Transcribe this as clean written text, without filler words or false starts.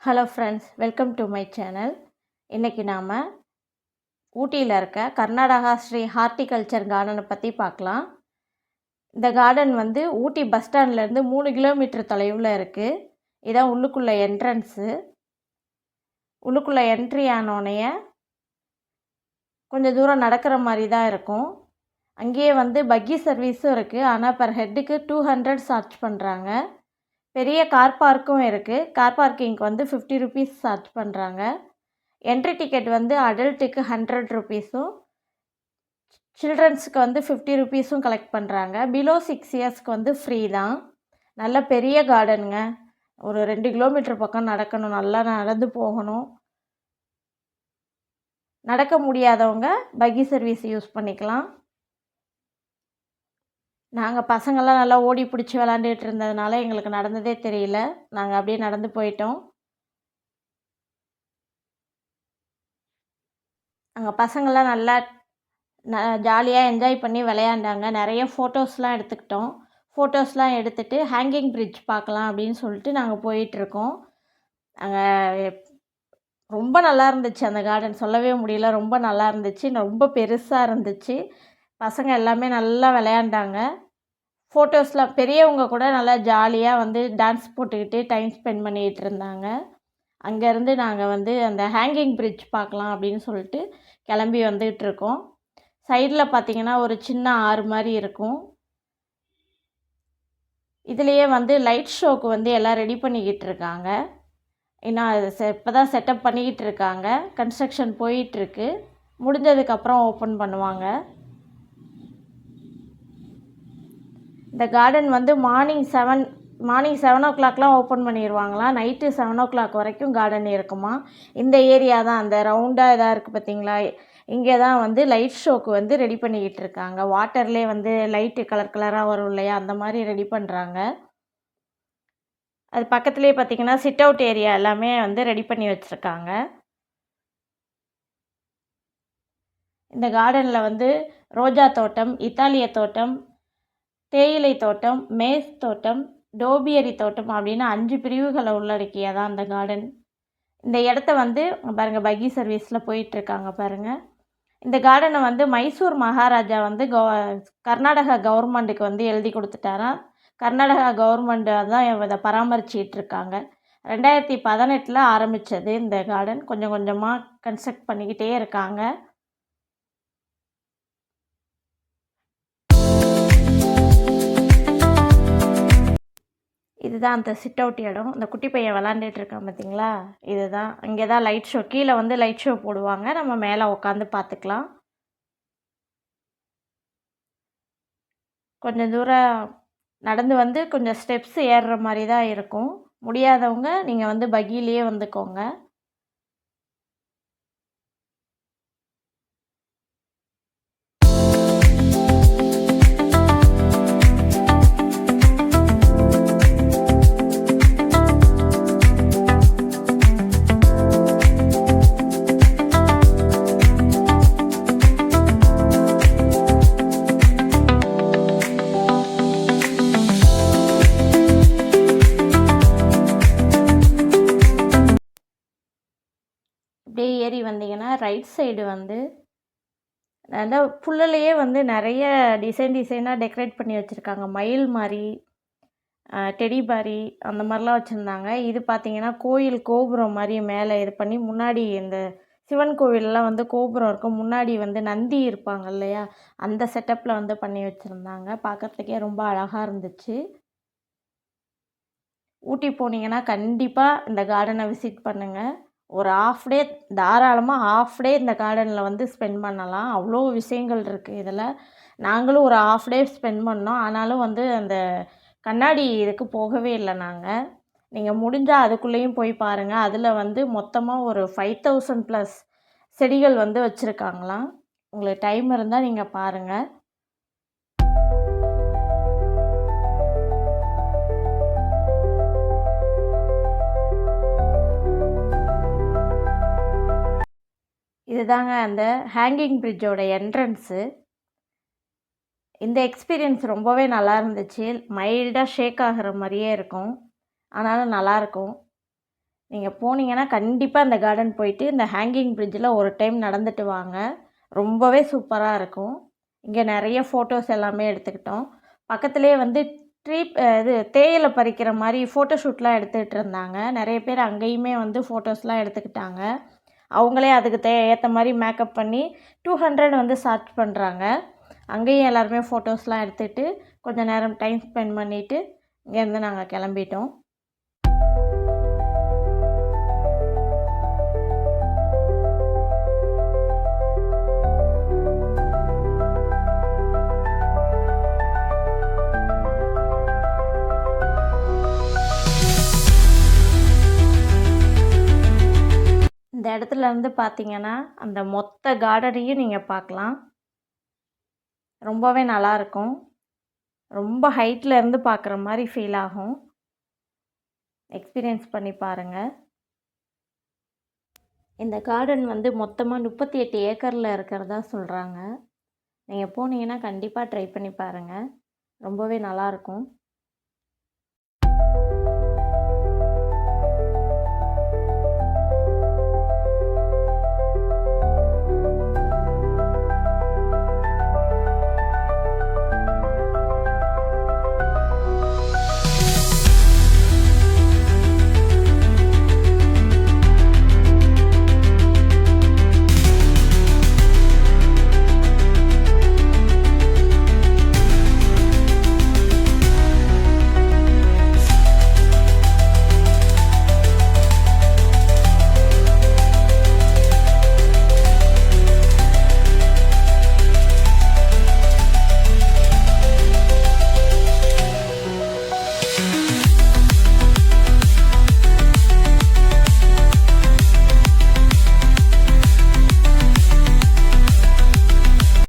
Hello friends, welcome to my channel. இன்றைக்கி நாம் ஊட்டியில் இருக்க கர்நாடகா ஸ்ரீ ஹார்டிகல்ச்சர் கார்டனை பற்றி பார்க்கலாம். இந்த கார்டன் வந்து ஊட்டி பஸ் ஸ்டாண்ட்லேருந்து 3 கிலோமீட்டர் தொலைவில் இருக்குது. இதான் உள்ளுக்குள்ளே என்ட்ரன்ஸு. உள்ளுக்குள்ளே என்ட்ரி ஆனோடனே கொஞ்சம் தூரம் நடக்கிற மாதிரி தான் இருக்கும். அங்கேயே வந்து பக்கி சர்வீஸும் இருக்குது. ஆனால் பர் ஹெட்டுக்கு 200 சார்ஜ் பண்ணுறாங்க. பெரிய கார் பார்க்கும் இருக்குது. கார் பார்க்கிங்க்கு வந்து 50 ருபீஸ் சார்ஜ் பண்ணுறாங்க. என்ட்ரி டிக்கெட் வந்து அடல்ட்டுக்கு 100 ருபீஸும் சில்ட்ரன்ஸுக்கு வந்து 50 ருபீஸும் கலெக்ட் பண்ணுறாங்க. பிலோ 6 இயர்ஸ்க்கு வந்து ஃப்ரீ தான். நல்ல பெரிய கார்டனுங்க. ஒரு 2 கிலோமீட்டர் பக்கம் நடக்கணும், நல்லா நடந்து போகணும். நடக்க முடியாதவங்க பக்கி சர்வீஸ் யூஸ் பண்ணிக்கலாம். நாங்கள் பசங்கள்லாம் நல்லா ஓடி பிடிச்சி விளாண்டுட்டு இருந்ததுனால எங்களுக்கு நடந்ததே தெரியல. நாங்கள் அப்படியே நடந்து போயிட்டோம். அங்கே பசங்கள்லாம் நல்லா ஜாலியாக என்ஜாய் பண்ணி விளையாண்டாங்க. நிறைய ஃபோட்டோஸ்லாம் எடுத்துக்கிட்டோம். ஃபோட்டோஸ்லாம் எடுத்துகிட்டு ஹேங்கிங் பிரிட்ஜ் பார்க்கலாம் அப்படின்னு சொல்லிட்டு நாங்கள் போயிட்டுருக்கோம். அங்கே ரொம்ப நல்லா இருந்துச்சு அந்த கார்டன், சொல்லவே முடியல. ரொம்ப நல்லா இருந்துச்சு, ரொம்ப பெருசாக இருந்துச்சு. பசங்க எல்லாமே நல்லா விளையாண்டாங்க. ஃபோட்டோஸ்லாம் பெரியவங்க கூட நல்லா ஜாலியாக வந்து டான்ஸ் போட்டுக்கிட்டு டைம் ஸ்பெண்ட் பண்ணிகிட்டு இருந்தாங்க. அங்கேருந்து நாங்கள் வந்து அந்த ஹேங்கிங் பிரிட்ஜ் பார்க்கலாம் அப்படின்னு சொல்லிட்டு கிளம்பி வந்துகிட்ருக்கோம். சைடில் பார்த்திங்கன்னா ஒரு சின்ன ஆறு மாதிரி இருக்கும். இதுலேயே வந்து லைட் ஷோக்கு வந்து எல்லாம் ரெடி பண்ணிக்கிட்டு இருக்காங்க. இன்னும் அது இப்போ தான் செட்டப் பண்ணிக்கிட்டு இருக்காங்க. கன்ஸ்ட்ரக்ஷன் போயிட்டுருக்கு. முடிஞ்சதுக்கப்புறம் ஓப்பன் பண்ணுவாங்க. இந்த கார்டன் வந்து மார்னிங் 7 ஓப்பன் பண்ணிடுவாங்களாம். நைட்டு 7 வரைக்கும் கார்டன் இருக்குமா. இந்த ஏரியா தான் அந்த ரவுண்டாக இதாக இருக்குது பார்த்தீங்களா, இங்கே தான் வந்து லைட் ஷோக்கு வந்து ரெடி பண்ணிக்கிட்டு இருக்காங்க. வாட்டர்லேயே வந்து லைட்டு கலர் கலராக வரும் இல்லையா, அந்த மாதிரி ரெடி பண்ணுறாங்க. அது பக்கத்துலேயே பார்த்திங்கன்னா சிட் அவுட் ஏரியா எல்லாமே வந்து ரெடி பண்ணி வச்சுருக்காங்க. இந்த கார்டனில் வந்து ரோஜா தோட்டம், இத்தாலிய தோட்டம், தேயிலை தோட்டம், மேஸ் தோட்டம், டோபியரி தோட்டம் அப்படின்னு 5 பிரிவுகளை உள்ளடக்கியதான் அந்த கார்டன். இந்த இடத்த வந்து பாருங்கள் பக்கி சர்வீஸில் போயிட்டுருக்காங்க பாருங்கள். இந்த கார்டனை வந்து மைசூர் மகாராஜா வந்து கர்நாடகா கவர்மெண்ட்டுக்கு வந்து எழுதி கொடுத்துட்டாராம். கர்நாடகா கவர்மெண்ட் தான் இதை பராமரிச்சிக்கிட்டு இருக்காங்க. 2018 ஆரம்பித்தது இந்த கார்டன். கொஞ்சம் கொஞ்சமாக கன்ஸ்ட்ரக்ட் பண்ணிக்கிட்டே இருக்காங்க. இதுதான் அந்த சிட் அவுட் இடம். இந்த குட்டி பையன் விளாண்டுட்டு இருக்கான் பார்த்தீங்களா, இதுதான். இங்கே தான் லைட் ஷோ, கீழே வந்து லைட் ஷோ போடுவாங்க. நம்ம மேலே உட்காந்து பார்த்துக்கலாம். கொஞ்சம் தூரம் நடந்து வந்து கொஞ்சம் ஸ்டெப்ஸ் ஏறுற மாதிரி தான் இருக்கும். முடியாதவங்க நீங்கள் வந்து பக்கிலேயே வந்துக்கோங்க. அப்படியே ஏறி வந்தீங்கன்னா ரைட் சைடு வந்து நல்லா புல்லுலேயே வந்து நிறைய டிசைனாக டெக்கரேட் பண்ணி வச்சுருக்காங்க. மயில் மாதிரி, டெடி பாரி அந்த மாதிரிலாம் வச்சுருந்தாங்க. இது பார்த்திங்கன்னா கோயில் கோபுரம் மாதிரி மேலே இது பண்ணி, முன்னாடி இந்த சிவன் கோவிலெலாம் வந்து கோபுரம் இருக்கும், முன்னாடி வந்து நந்தி இருப்பாங்க இல்லையா, அந்த செட்டப்பில் வந்து பண்ணி வச்சுருந்தாங்க. பார்க்குறதுக்கே ரொம்ப அழகாக இருந்துச்சு. ஊட்டி போனீங்கன்னா கண்டிப்பாக இந்த கார்டனை விசிட் பண்ணுங்கள். ஒரு டே தாராளமாக டே இந்த கார்டனில் வந்து ஸ்பெண்ட் பண்ணலாம். அவ்வளோ விஷயங்கள் இருக்குது இதில். நாங்களும் ஒரு டே ஸ்பெண்ட் பண்ணோம். ஆனாலும் வந்து அந்த கண்ணாடி இதுக்கு போகவே இல்லை நாங்கள். நீங்கள் முடிஞ்சால் அதுக்குள்ளேயும் போய் பாருங்கள். அதில் வந்து மொத்தமாக ஒரு 5000+ செடிகள் வந்து வச்சுருக்காங்களாம். உங்களுக்கு டைம் இருந்தால் நீங்கள் பாருங்கள். இதுதாங்க அந்த ஹேங்கிங் பிரிட்ஜோட என்ட்ரன்ஸு. இந்த எக்ஸ்பீரியன்ஸ் ரொம்பவே நல்லா இருந்துச்சு. மைல்டாக ஷேக் ஆகிற மாதிரியே இருக்கும், ஆனாலும் நல்லாயிருக்கும். நீங்கள் போனீங்கன்னா கண்டிப்பாக இந்த கார்டன் போயிட்டு இந்த ஹேங்கிங் பிரிட்ஜில் ஒரு டைம் நடந்துட்டு வாங்க. ரொம்பவே சூப்பராக இருக்கும். இங்கே நிறைய ஃபோட்டோஸ் எல்லாமே எடுத்துக்கிட்டோம். பக்கத்துலேயே வந்து இது தேயிலை பறிக்கிற மாதிரி ஃபோட்டோ ஷூட்லாம் எடுத்துகிட்டு இருந்தாங்க. நிறைய பேர் அங்கேயுமே வந்து ஃபோட்டோஸ்லாம் எடுத்துக்கிட்டாங்க. அவங்களே அதுக்கு ஏற்ற மாதிரி மேக்கப் பண்ணி 200 வந்து சார்ஜ் பண்ணுறாங்க. அங்கேயும் எல்லாருமே ஃபோட்டோஸ்லாம் எடுத்துகிட்டு கொஞ்சம் நேரம் டைம் ஸ்பெண்ட் பண்ணிவிட்டு இங்கேருந்து நாங்கள் கிளம்பிட்டோம். இந்த இடத்துல இருந்து பார்த்தீங்கன்னா அந்த மொத்த கார்டனையும் நீங்கள் பார்க்கலாம். ரொம்பவே நல்லாயிருக்கும். ரொம்ப ஹைட்டில் இருந்து பார்க்குற மாதிரி ஃபீல் ஆகும். எக்ஸ்பீரியன்ஸ் பண்ணி பாருங்கள். இந்த கார்டன் வந்து மொத்தமாக 38 ஏக்கரில் இருக்கிறதா சொல்கிறாங்க. நீங்கள் போனீங்கன்னா கண்டிப்பாக ட்ரை பண்ணி பாருங்கள். ரொம்பவே நல்லாயிருக்கும்.